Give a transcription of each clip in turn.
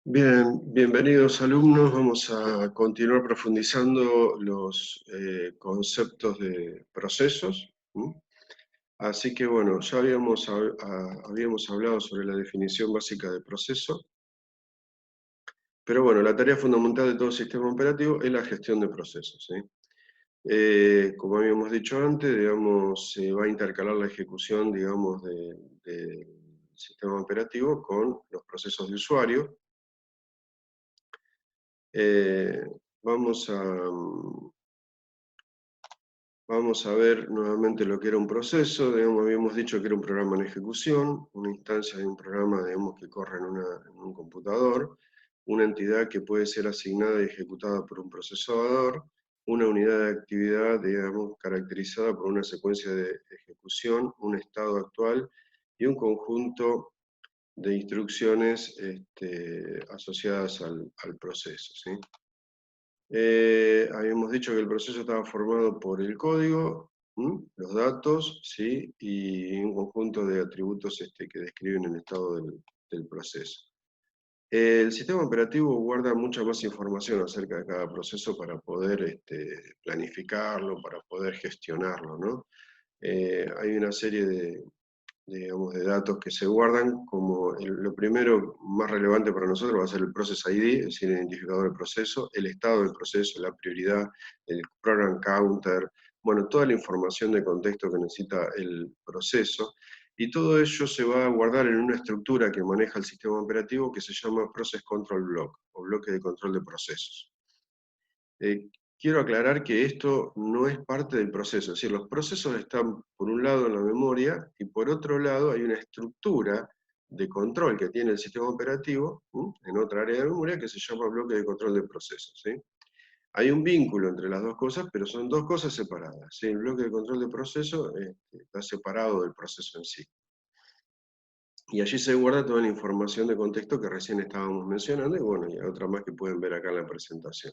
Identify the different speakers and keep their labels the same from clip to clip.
Speaker 1: Bien, bienvenidos alumnos. Vamos a continuar profundizando los conceptos de procesos. Así que bueno, ya habíamos hablado sobre la definición básica de proceso, pero bueno, la tarea fundamental de todo sistema operativo es la gestión de procesos, ¿sí? Como habíamos dicho antes, digamos, se va a intercalar la ejecución, digamos, del sistema operativo con los procesos de usuario. Eh, vamos a, Vamos a ver nuevamente lo que era un proceso. Digamos, habíamos dicho que era un programa en ejecución, una instancia de un programa, digamos, que corre en un computador, una entidad que puede ser asignada y ejecutada por un procesador, una unidad de actividad, digamos, caracterizada por una secuencia de ejecución, un estado actual y un conjunto de instrucciones asociadas al proceso, ¿sí? Habíamos dicho que el proceso estaba formado por el código, los datos, ¿sí? Y un conjunto de atributos que describen el estado del proceso. El sistema operativo guarda mucha más información acerca de cada proceso para poder planificarlo, para poder gestionarlo, ¿no? Hay una serie digamos, de datos que se guardan, como lo primero más relevante para nosotros va a ser el Process ID, es decir, el identificador del proceso, el estado del proceso, la prioridad, el program counter, bueno, toda la información de contexto que necesita el proceso, y todo ello se va a guardar en una estructura que maneja el sistema operativo que se llama Process Control Block, o bloque de control de procesos. Quiero aclarar que esto no es parte del proceso, es decir, los procesos están por un lado en la memoria y por otro lado hay una estructura de control que tiene el sistema operativo en otra área de memoria que se llama bloque de control de procesos, ¿sí? Hay un vínculo entre las dos cosas, pero son dos cosas separadas, ¿sí? El bloque de control de proceso está separado del proceso en sí. Y allí se guarda toda la información de contexto que recién estábamos mencionando, y bueno, y otra más que pueden ver acá en la presentación.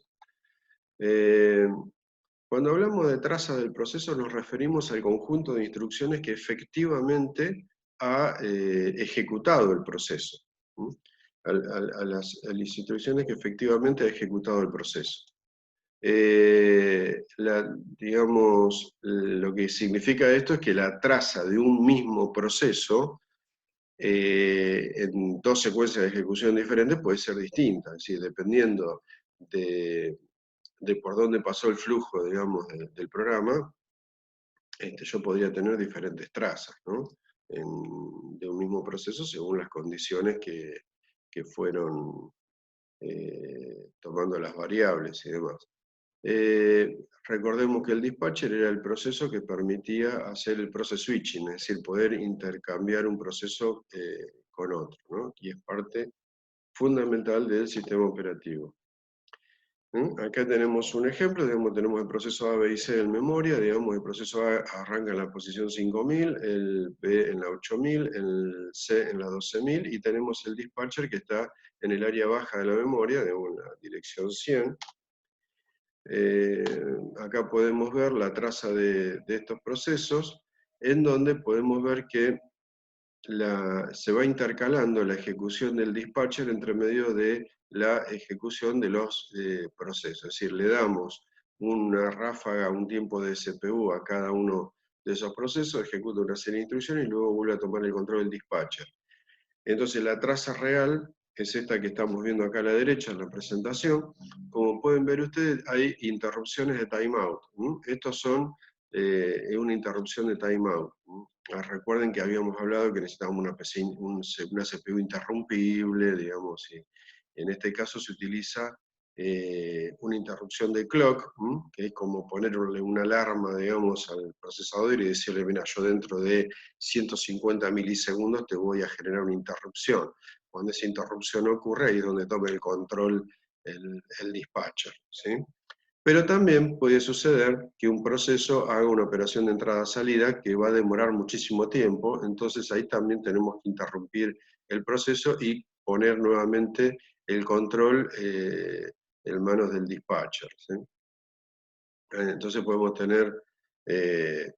Speaker 1: Cuando hablamos de traza del proceso nos referimos al conjunto de instrucciones que efectivamente ha ejecutado el proceso. A las instrucciones que efectivamente ha ejecutado el proceso. Digamos, lo que significa esto es que la traza de un mismo proceso en dos secuencias de ejecución diferentes puede ser distinta, es decir, dependiendo de por dónde pasó el flujo, digamos, del programa, yo podría tener diferentes trazas, ¿no? De un mismo proceso según las condiciones que fueron tomando las variables y demás. Recordemos que el dispatcher era el proceso que permitía hacer el process switching, es decir, poder intercambiar un proceso con otro, ¿no? Y es parte fundamental del sistema operativo. Acá tenemos un ejemplo, digamos, tenemos el proceso A, B y C en memoria, digamos, el proceso A arranca en la posición 5000, el B en la 8000, el C en la 12000, y tenemos el dispatcher que está en el área baja de la memoria, digamos, en la dirección 100. Acá podemos ver la traza de estos procesos, en donde podemos ver que se va intercalando la ejecución del dispatcher entre medio de la ejecución de los procesos. Es decir, le damos una ráfaga, un tiempo de CPU a cada uno de esos procesos, ejecuta una serie de instrucciones y luego vuelve a tomar el control del dispatcher. Entonces la traza real es esta que estamos viendo acá a la derecha en la presentación. Como pueden ver ustedes, hay interrupciones de timeout. Estos son una interrupción de timeout. Recuerden que habíamos hablado que necesitábamos una CPU interrumpible, digamos, y en este caso se utiliza una interrupción de clock, que es como ponerle una alarma, digamos, al procesador y decirle, mira, yo dentro de 150 milisegundos te voy a generar una interrupción. Cuando esa interrupción ocurre, ahí es donde toma el control el dispatcher, ¿sí? Pero también puede suceder que un proceso haga una operación de entrada-salida que va a demorar muchísimo tiempo, entonces ahí también tenemos que interrumpir el proceso y poner nuevamente el control en manos del dispatcher, ¿sí? Entonces podemos tener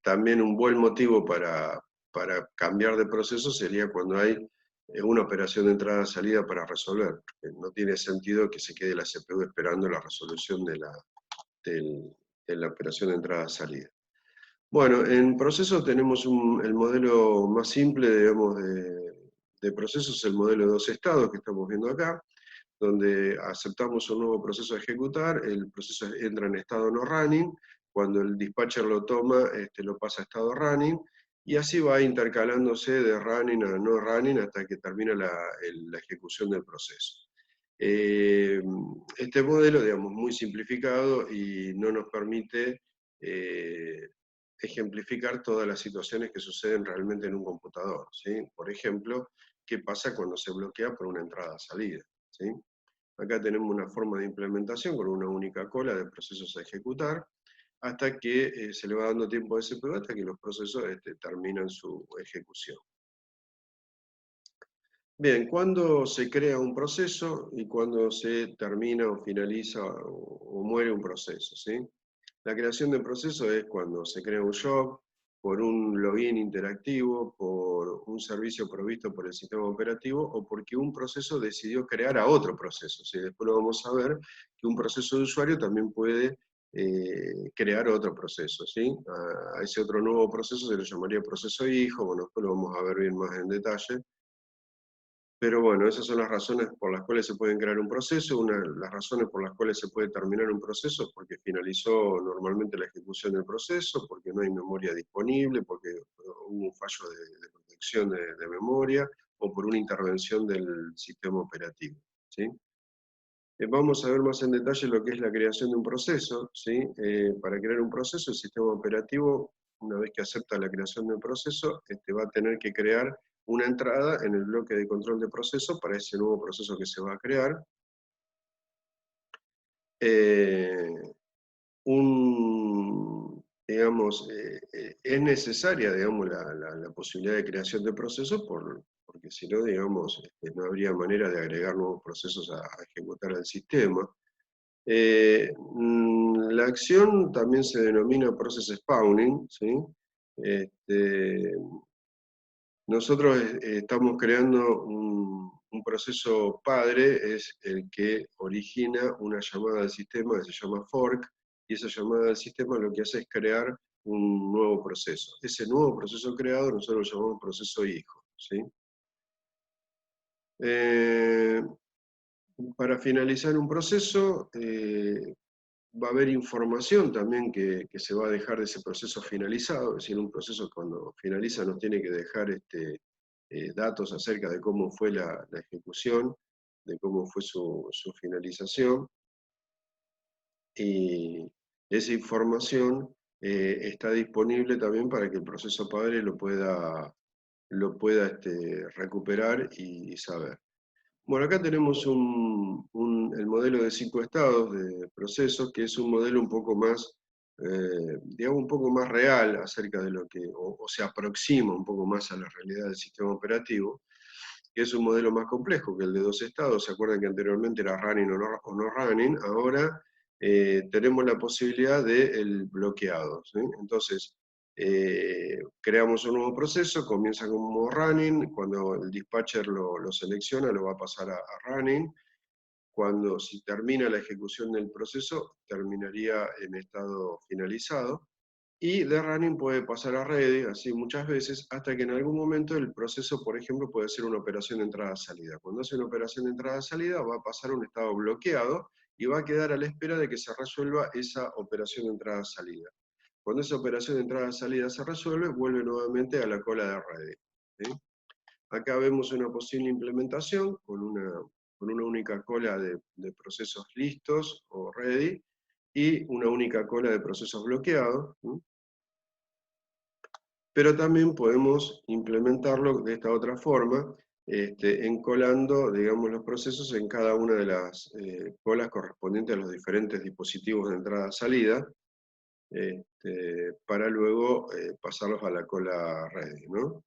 Speaker 1: también un buen motivo para cambiar de proceso sería cuando hay una operación de entrada-salida para resolver. No tiene sentido que se quede la CPU esperando la resolución de la operación de entrada-salida. Bueno, en procesos tenemos el modelo más simple, digamos, de procesos, el modelo de 2 estados que estamos viendo acá, donde aceptamos un nuevo proceso a ejecutar, el proceso entra en estado no running, cuando el dispatcher lo toma, lo pasa a estado running, y así va intercalándose de running a no running hasta que termina la ejecución del proceso. Este modelo, digamos, muy simplificado y no nos permite ejemplificar todas las situaciones que suceden realmente en un computador, ¿sí? Por ejemplo, ¿qué pasa cuando se bloquea por una entrada-salida? ¿Sí? Acá tenemos una forma de implementación con una única cola de procesos a ejecutar, hasta que se le va dando tiempo a CPU hasta que los procesos terminan su ejecución. Bien, ¿cuándo se crea un proceso y cuándo se termina o finaliza o muere un proceso? ¿Sí? La creación de proceso es cuando se crea un job, por un login interactivo, por un servicio provisto por el sistema operativo o porque un proceso decidió crear a otro proceso. ¿Sí? Después lo vamos a ver que un proceso de usuario también puede crear otro proceso. ¿Sí? A ese otro nuevo proceso se le llamaría proceso hijo, bueno, después lo vamos a ver bien más en detalle. Pero bueno, esas son las razones por las cuales se pueden crear un proceso. Una de las razones por las cuales se puede terminar un proceso es porque finalizó normalmente la ejecución del proceso, porque no hay memoria disponible, porque hubo un fallo de protección de memoria o por una intervención del sistema operativo. ¿Sí? Vamos a ver más en detalle lo que es la creación de un proceso. ¿Sí? Para crear un proceso, el sistema operativo, una vez que acepta la creación del proceso, va a tener que crear una entrada en el bloque de control de proceso para ese nuevo proceso que se va a crear. Digamos, es necesaria, digamos, la posibilidad de creación de procesos porque si no, digamos, no habría manera de agregar nuevos procesos a ejecutar al sistema. La acción también se denomina process spawning, ¿sí? Nosotros estamos creando un proceso padre, es el que origina una llamada al sistema que se llama fork, y esa llamada al sistema lo que hace es crear un nuevo proceso. Ese nuevo proceso creado nosotros lo llamamos proceso hijo, ¿sí? Para finalizar un proceso, va a haber información también que se va a dejar de ese proceso finalizado, es decir, un proceso cuando finaliza nos tiene que dejar datos acerca de cómo fue la ejecución, de cómo fue su finalización, y esa información está disponible también para que el proceso padre lo pueda recuperar y saber. Bueno, acá tenemos el modelo de 5 estados de procesos, que es un modelo un poco más, digamos, un poco más real acerca de lo que, o se aproxima un poco más a la realidad del sistema operativo, que es un modelo más complejo que el de 2 estados. ¿Se acuerdan que anteriormente era running o no running? Ahora tenemos la posibilidad del bloqueado, ¿sí? Entonces, creamos un nuevo proceso, comienza como running, cuando el dispatcher lo selecciona lo va a pasar a running, cuando si termina la ejecución del proceso terminaría en estado finalizado, y de running puede pasar a ready, así muchas veces, hasta que en algún momento el proceso, por ejemplo, puede ser una operación de entrada-salida. Cuando hace una operación de entrada-salida va a pasar a un estado bloqueado y va a quedar a la espera de que se resuelva esa operación de entrada-salida. Cuando esa operación de entrada-salida se resuelve, vuelve nuevamente a la cola de ready. ¿Sí? Acá vemos una posible implementación con una única cola de procesos listos o ready y una única cola de procesos bloqueados. ¿Sí? Pero también podemos implementarlo de esta otra forma, encolando, digamos, los procesos en cada una de las colas correspondientes a los diferentes dispositivos de entrada-salida, para luego pasarlos a la cola ready, ¿no?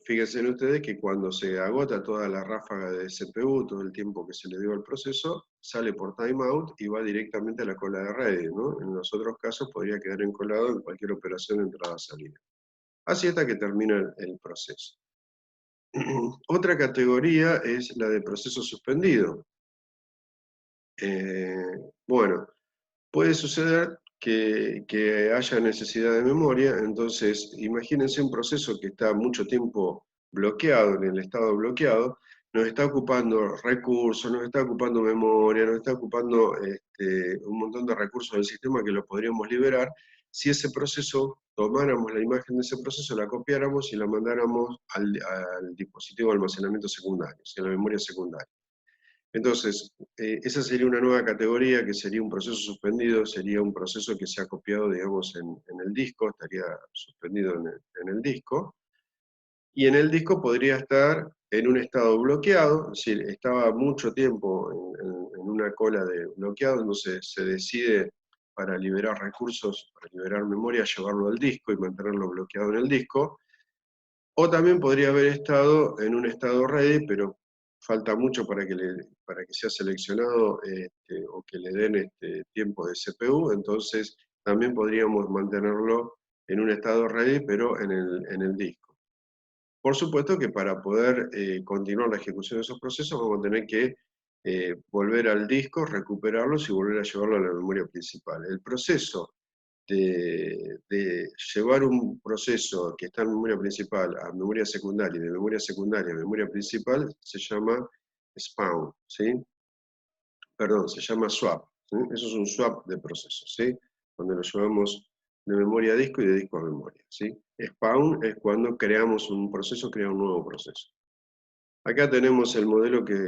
Speaker 1: Fíjense en ustedes que cuando se agota toda la ráfaga de CPU, todo el tiempo que se le dio al proceso, sale por timeout y va directamente a la cola de ready, ¿no? En los otros casos podría quedar encolado en cualquier operación de entrada-salida. Así hasta que termina el proceso. Otra categoría es la de proceso suspendido. Bueno, puede suceder que haya necesidad de memoria, entonces imagínense un proceso que está mucho tiempo bloqueado, en el estado bloqueado, nos está ocupando recursos, nos está ocupando memoria, nos está ocupando un montón de recursos del sistema que lo podríamos liberar si ese proceso, tomáramos la imagen de ese proceso, la copiáramos y la mandáramos al dispositivo de almacenamiento secundario, o sea, la memoria secundaria. Entonces, esa sería una nueva categoría que sería un proceso suspendido, sería un proceso que se ha copiado, digamos, en el disco, estaría suspendido en el disco, y en el disco podría estar en un estado bloqueado, es decir, estaba mucho tiempo en una cola de bloqueado, entonces se decide para liberar recursos, para liberar memoria, llevarlo al disco y mantenerlo bloqueado en el disco, o también podría haber estado en un estado ready, pero falta mucho para que sea seleccionado o que le den tiempo de CPU, entonces también podríamos mantenerlo en un estado ready, pero en el disco. Por supuesto que para poder continuar la ejecución de esos procesos vamos a tener que volver al disco, recuperarlos y volver a llevarlo a la memoria principal. El proceso de llevar un proceso que está en memoria principal a memoria secundaria y de memoria secundaria a memoria principal se llama spawn, ¿sí? Perdón, se llama swap, ¿sí? Eso es un swap de procesos, ¿sí? Cuando lo llevamos de memoria a disco y de disco a memoria, ¿sí? Spawn es cuando creamos un proceso, crea un nuevo proceso. Acá tenemos el modelo que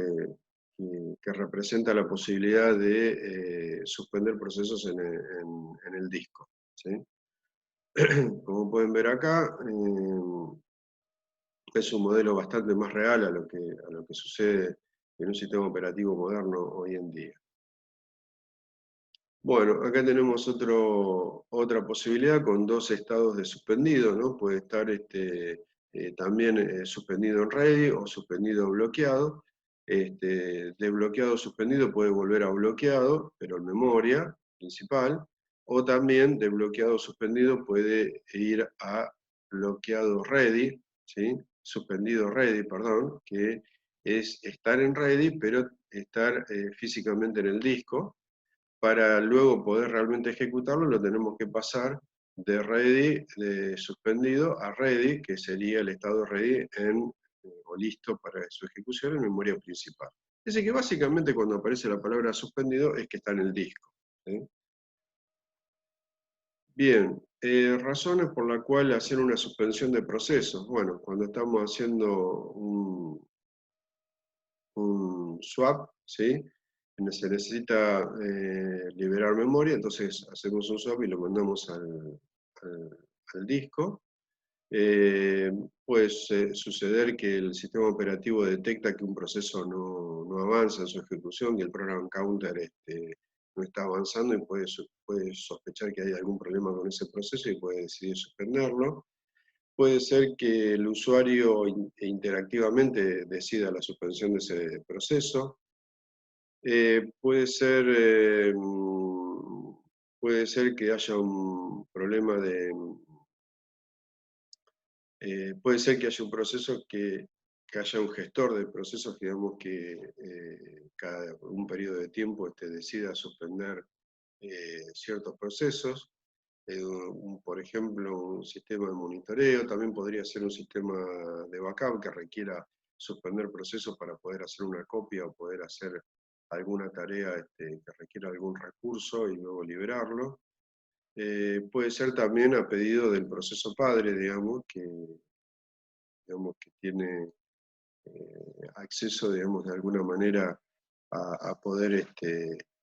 Speaker 1: representa la posibilidad de suspender procesos en el disco, ¿sí? Como pueden ver acá, es un modelo bastante más real a lo que sucede en un sistema operativo moderno hoy en día. Bueno, acá tenemos otra posibilidad con dos estados de suspendido, ¿no? Puede estar también suspendido en ready o suspendido bloqueado. De bloqueado suspendido puede volver a bloqueado, pero en memoria principal, o también de bloqueado suspendido puede ir a bloqueado ready, ¿sí? Suspendido ready, perdón, que es estar en ready, pero estar físicamente en el disco. Para luego poder realmente ejecutarlo, lo tenemos que pasar de ready, de suspendido, a ready, que sería el estado ready o listo para su ejecución en memoria principal. Es decir, que básicamente cuando aparece la palabra suspendido es que está en el disco, ¿sí? Bien, razones por las cuales hacer una suspensión de procesos. Bueno, cuando estamos haciendo un swap, ¿sí? Se necesita liberar memoria, entonces hacemos un swap y lo mandamos al disco. Puede suceder que el sistema operativo detecta que un proceso no avanza en su ejecución, que el program counter no está avanzando y puede sospechar que hay algún problema con ese proceso y puede decidir suspenderlo. Puede ser que el usuario interactivamente decida la suspensión de ese proceso. Puede ser que haya un problema puede ser que haya un proceso que haya un gestor de procesos, digamos, que cada un periodo de tiempo decida suspender ciertos procesos. Por ejemplo, un sistema de monitoreo, también podría ser un sistema de backup que requiera suspender procesos para poder hacer una copia o poder hacer alguna tarea que requiera algún recurso y luego liberarlo. Puede ser también a pedido del proceso padre, digamos, que tiene acceso, digamos, de alguna manera a poder,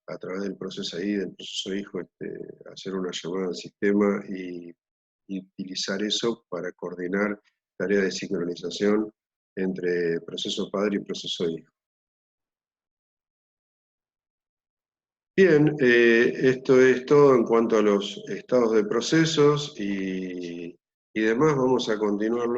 Speaker 1: a través del proceso ahí, del proceso hijo, hacer una llamada al sistema y utilizar eso para coordinar tareas de sincronización entre proceso padre y proceso hijo. Bien, esto es todo en cuanto a los estados de procesos y demás. Vamos a continuar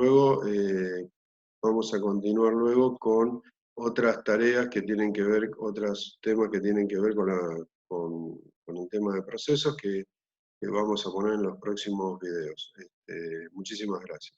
Speaker 1: luego con otras tareas que tienen que ver, otros temas que tienen que ver con el tema de procesos que vamos a poner en los próximos videos. Muchísimas gracias.